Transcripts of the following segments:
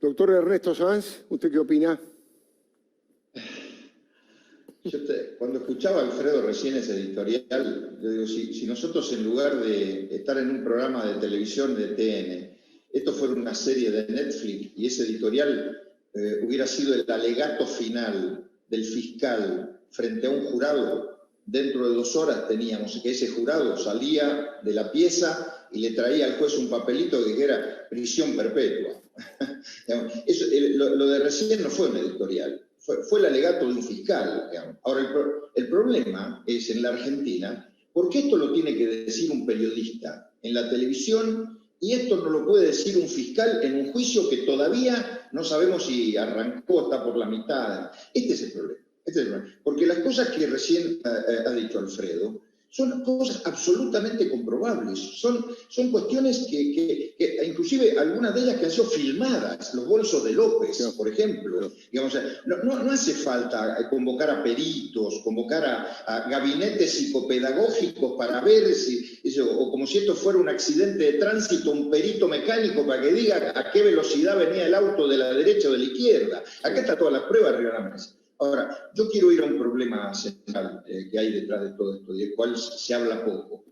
Doctor Ernesto Sanz, ¿usted qué opina? Cuando escuchaba a Alfredo recién ese editorial, yo digo, si nosotros en lugar de estar en un programa de televisión de TN, esto fuera una serie de Netflix y ese editorial hubiera sido el alegato final del fiscal frente a un jurado, dentro de 2 horas teníamos que ese jurado salía de la pieza y le traía al juez un papelito que era prisión perpetua. Lo de recién no fue un editorial. Fue el alegato de un fiscal. Digamos. Ahora, el problema es en la Argentina, porque esto lo tiene que decir un periodista en la televisión y esto no lo puede decir un fiscal en un juicio que todavía no sabemos si arrancó o está por la mitad. Este es el problema. Porque las cosas que recién ha dicho Alfredo son cosas absolutamente comprobables, son cuestiones que inclusive algunas de ellas que han sido filmadas, los bolsos de López, por ejemplo. Digamos, no hace falta convocar a peritos, convocar a gabinetes psicopedagógicos para ver si, o como si esto fuera un accidente de tránsito, un perito mecánico para que diga a qué velocidad venía el auto de la derecha o de la izquierda. Acá está todas las pruebas arriba de la mesa. Ahora, yo quiero ir a un problema central que hay detrás de todo esto, del cual se habla poco,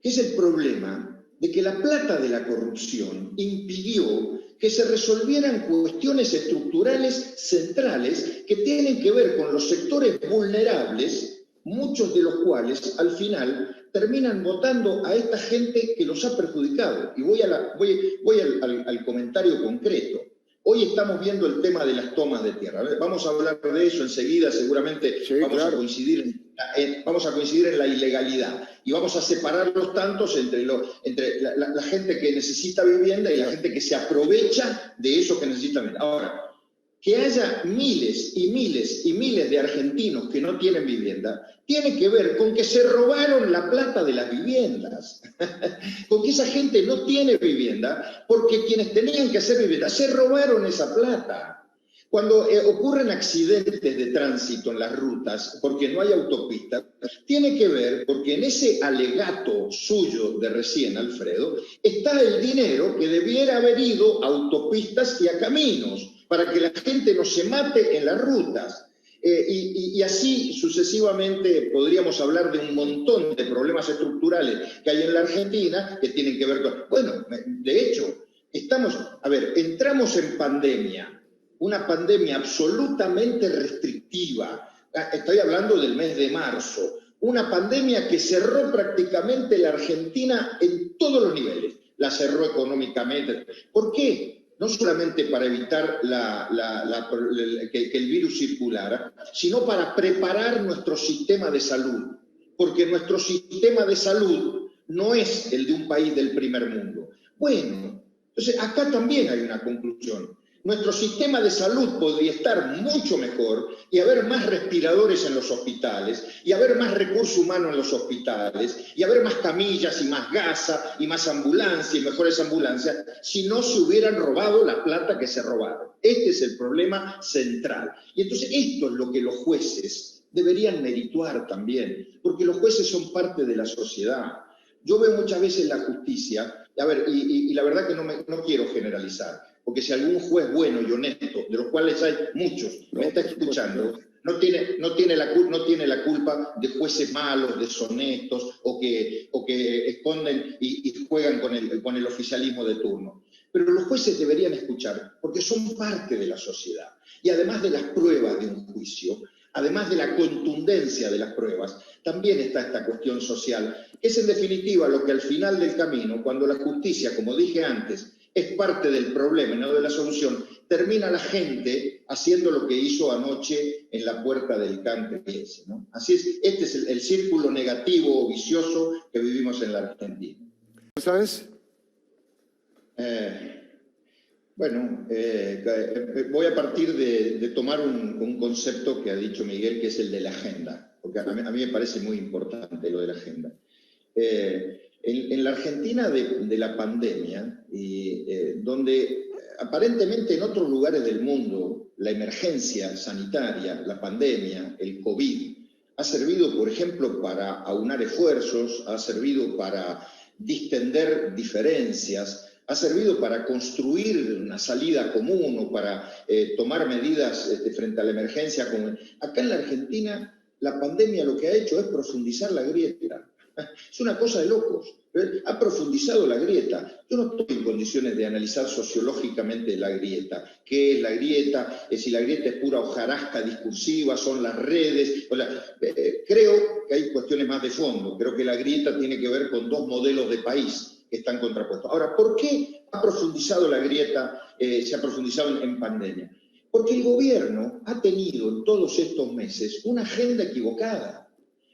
que es el problema de que la plata de la corrupción impidió que se resolvieran cuestiones estructurales centrales que tienen que ver con los sectores vulnerables, muchos de los cuales al final terminan votando a esta gente que los ha perjudicado. Y voy al comentario concreto. Hoy estamos viendo el tema de las tomas de tierra. Vamos a hablar de eso enseguida, seguramente sí, vamos a coincidir en la ilegalidad. Y vamos a separar los tantos entre la gente que necesita vivienda y la gente que se aprovecha de eso que necesita vivienda. Ahora, que haya miles y miles y miles de argentinos que no tienen vivienda, tiene que ver con que se robaron la plata de las viviendas. Con que esa gente no tiene vivienda, porque quienes tenían que hacer vivienda se robaron esa plata. Cuando ocurren accidentes de tránsito en las rutas, porque no hay autopistas, tiene que ver porque en ese alegato suyo de recién, Alfredo, está el dinero que debiera haber ido a autopistas y a caminos, para que la gente no se mate en las rutas. Y así sucesivamente podríamos hablar de un montón de problemas estructurales que hay en la Argentina que tienen que ver con... Bueno, de hecho, entramos en pandemia, una pandemia absolutamente restrictiva. Estoy hablando del mes de marzo. Una pandemia que cerró prácticamente la Argentina en todos los niveles. La cerró económicamente. ¿Por qué? No solamente para evitar que el virus circulara, sino para preparar nuestro sistema de salud. Porque nuestro sistema de salud no es el de un país del primer mundo. Bueno, entonces acá también hay una conclusión. Nuestro sistema de salud podría estar mucho mejor y haber más respiradores en los hospitales, y haber más recurso humano en los hospitales, y haber más camillas y más gasa y más ambulancias y mejores ambulancias, si no se hubieran robado la plata que se robaron. Este es el problema central. Y entonces esto es lo que los jueces deberían merituar también, porque los jueces son parte de la sociedad. Yo veo muchas veces la justicia, y la verdad que no quiero generalizar, porque si algún juez bueno y honesto, de los cuales hay muchos, me está escuchando, no tiene la culpa de jueces malos, deshonestos, o que esconden y juegan con el oficialismo de turno. Pero los jueces deberían escuchar, porque son parte de la sociedad. Y además de las pruebas de un juicio, además de la contundencia de las pruebas, también está esta cuestión social, que es en definitiva lo que al final del camino, cuando la justicia, como dije antes, es parte del problema y no de la solución, termina la gente haciendo lo que hizo anoche en la puerta del CAN-PS, ¿no? Así es, este es el círculo negativo o vicioso que vivimos en la Argentina. ¿Sabes? Voy a partir de tomar un concepto que ha dicho Miguel, que es el de la agenda, porque a mí me parece muy importante lo de la agenda. En la Argentina de la pandemia, donde aparentemente en otros lugares del mundo la emergencia sanitaria, la pandemia, el COVID, ha servido, por ejemplo, para aunar esfuerzos, ha servido para distender diferencias, ha servido para construir una salida común o para tomar medidas frente a la emergencia. Acá en la Argentina, la pandemia lo que ha hecho es profundizar la grieta. Es una cosa de locos. Ha profundizado la grieta. Yo no estoy en condiciones de analizar sociológicamente la grieta. ¿Qué es la grieta? Si la grieta es pura hojarasca discursiva, son las redes. Creo que hay cuestiones más de fondo. Creo que la grieta tiene que ver con dos modelos de país que están contrapuestos. Ahora, ¿por qué ha profundizado la grieta, se ha profundizado en pandemia? Porque el gobierno ha tenido en todos estos meses una agenda equivocada.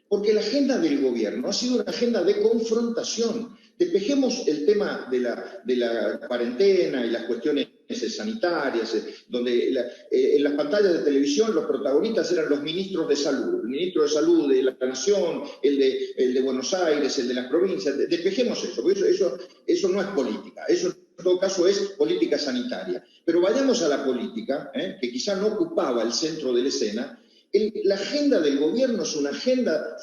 Porque la agenda del gobierno ha sido una agenda de confrontación. Despejemos el tema de la cuarentena y las cuestiones sanitarias, donde en las pantallas de televisión los protagonistas eran los ministros de salud, el ministro de salud de la Nación, el de Buenos Aires, el de las provincias. Despejemos eso, porque eso no es política, eso en todo caso es política sanitaria. Pero vayamos a la política, que quizá no ocupaba el centro de la escena. La agenda del gobierno es una agenda,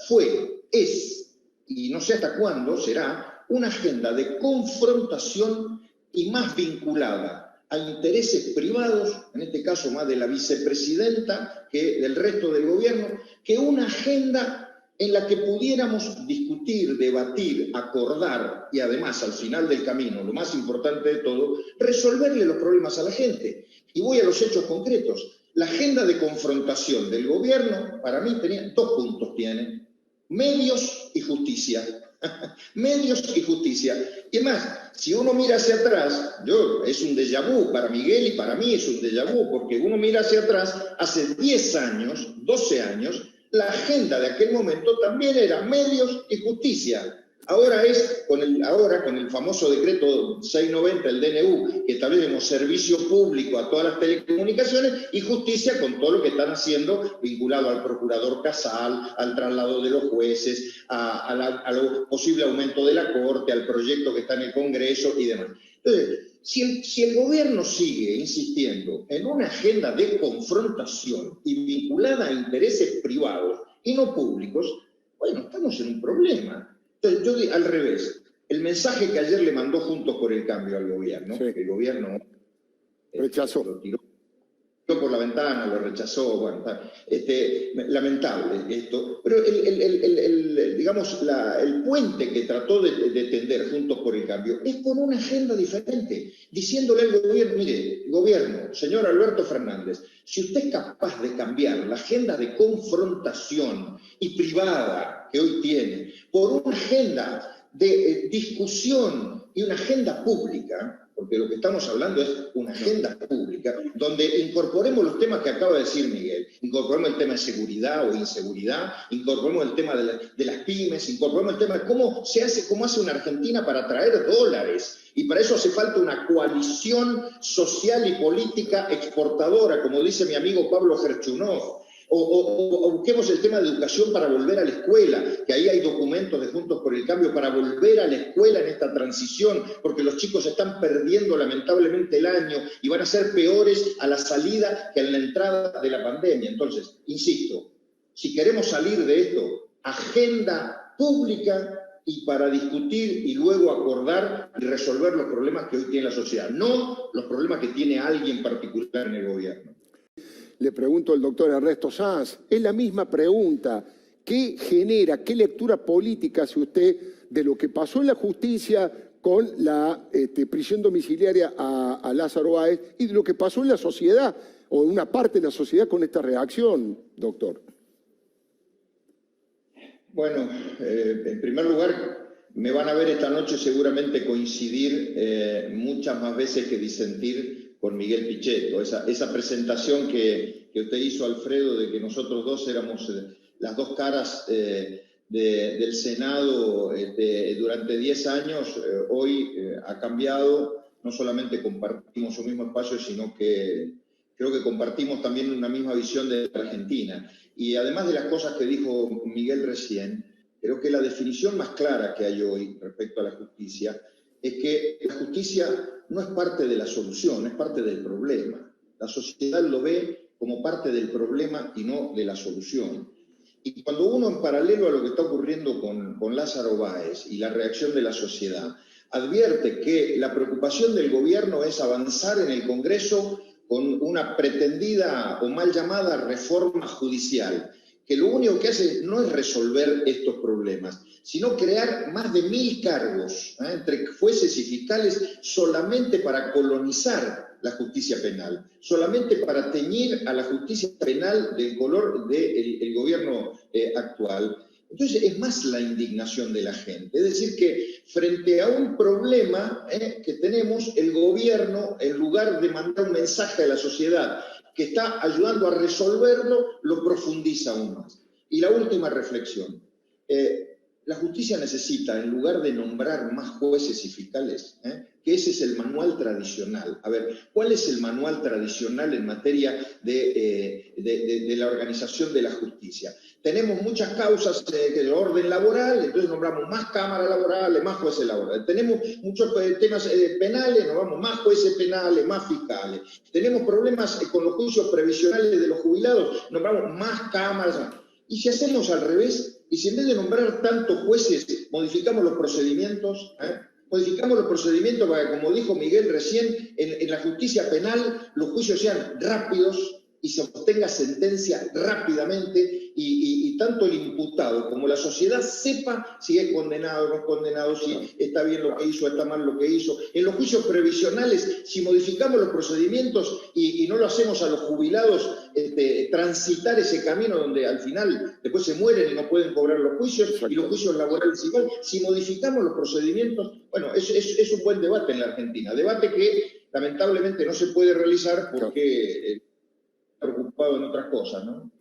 es, y no sé hasta cuándo será, una agenda de confrontación y más vinculada a intereses privados, en este caso más de la vicepresidenta que del resto del gobierno, que una agenda en la que pudiéramos discutir, debatir, acordar y además al final del camino, lo más importante de todo, resolverle los problemas a la gente. Y voy a los hechos concretos. La agenda de confrontación del gobierno, para mí, tenía dos puntos. Tiene medios y justicia. Medios y justicia. Y además, si uno mira hacia atrás, es un déjà vu para Miguel y para mí es un déjà vu, porque uno mira hacia atrás, hace 10 años, 12 años, la agenda de aquel momento también era medios y justicia. Ahora con el famoso decreto 690, el DNU, que establecemos servicio público a todas las telecomunicaciones y justicia con todo lo que están haciendo vinculado al procurador Casal, al traslado de los jueces, al posible aumento de la Corte, al proyecto que está en el Congreso y demás. Entonces, si el gobierno sigue insistiendo en una agenda de confrontación y vinculada a intereses privados y no públicos, bueno, estamos en un problema. Entonces, yo digo al revés, el mensaje que ayer le mandó Juntos por el Cambio al gobierno, sí, que el gobierno rechazó. Lo tiró por la ventana, lo rechazó, bueno, lamentable esto, pero el puente que trató de tender Juntos por el Cambio es con una agenda diferente, diciéndole al gobierno, mire, gobierno, señor Alberto Fernández, si usted es capaz de cambiar la agenda de confrontación y privada que hoy tiene por una agenda de discusión y una agenda pública, porque lo que estamos hablando es una agenda pública, donde incorporemos los temas que acaba de decir Miguel, incorporemos el tema de seguridad o inseguridad, incorporemos el tema de las pymes, incorporemos el tema de cómo hace una Argentina para traer dólares, y para eso hace falta una coalición social y política exportadora, como dice mi amigo Pablo Gerchunov. O busquemos el tema de educación para volver a la escuela, que ahí hay documentos de Juntos por el Cambio para volver a la escuela en esta transición, porque los chicos están perdiendo lamentablemente el año y van a ser peores a la salida que a la entrada de la pandemia. Entonces, insisto, si queremos salir de esto, agenda pública y para discutir y luego acordar y resolver los problemas que hoy tiene la sociedad, no los problemas que tiene alguien particular en el gobierno. Le pregunto al doctor Ernesto Sanz, es la misma pregunta. ¿Qué genera, qué lectura política hace usted de lo que pasó en la justicia con la prisión domiciliaria a Lázaro Báez y de lo que pasó en la sociedad o en una parte de la sociedad con esta reacción, doctor? Bueno, en primer lugar, me van a ver esta noche seguramente coincidir muchas más veces que disentir con Miguel Pichetto. Esa presentación que usted hizo, Alfredo, de que nosotros dos éramos las dos caras del Senado durante 10 años, hoy ha cambiado. No solamente compartimos un mismo espacio, sino que creo que compartimos también una misma visión de la Argentina. Y además de las cosas que dijo Miguel recién, creo que la definición más clara que hay hoy respecto a la justicia es que la justicia no es parte de la solución, es parte del problema. La sociedad lo ve como parte del problema y no de la solución. Y cuando uno, en paralelo a lo que está ocurriendo con Lázaro Báez y la reacción de la sociedad, advierte que la preocupación del gobierno es avanzar en el Congreso con una pretendida o mal llamada reforma judicial, que lo único que hace no es resolver estos problemas, sino crear más de 1000 cargos entre jueces y fiscales solamente para colonizar la justicia penal, solamente para teñir a la justicia penal del color del gobierno actual. Entonces es más la indignación de la gente, es decir que frente a un problema que tenemos, el gobierno, en lugar de mandar un mensaje a la sociedad que está ayudando a resolverlo, lo profundiza aún más. Y la última reflexión, la justicia necesita, en lugar de nombrar más jueces y fiscales, que ese es el manual tradicional. A ver, ¿cuál es el manual tradicional en materia de la organización de la justicia? Tenemos muchas causas de orden laboral, entonces nombramos más cámaras laborales, más jueces laborales. Tenemos muchos temas penales, nombramos más jueces penales, más fiscales. Tenemos problemas con los juicios previsionales de los jubilados, nombramos más cámaras. Y si hacemos al revés, y si en vez de nombrar tantos jueces, modificamos los procedimientos, modificamos los procedimientos para que, como dijo Miguel recién, en la justicia penal los juicios sean rápidos y se obtenga sentencia rápidamente y tanto el imputado como la sociedad sepa si es condenado o no es condenado, si está bien lo que hizo, está mal lo que hizo. En los juicios previsionales, si modificamos los procedimientos y no lo hacemos a los jubilados transitar ese camino donde al final después se mueren y no pueden cobrar los juicios, y los juicios laborales igual, si modificamos los procedimientos, bueno, es un buen debate en la Argentina, debate que lamentablemente no se puede realizar porque preocupado en otras cosas, ¿no?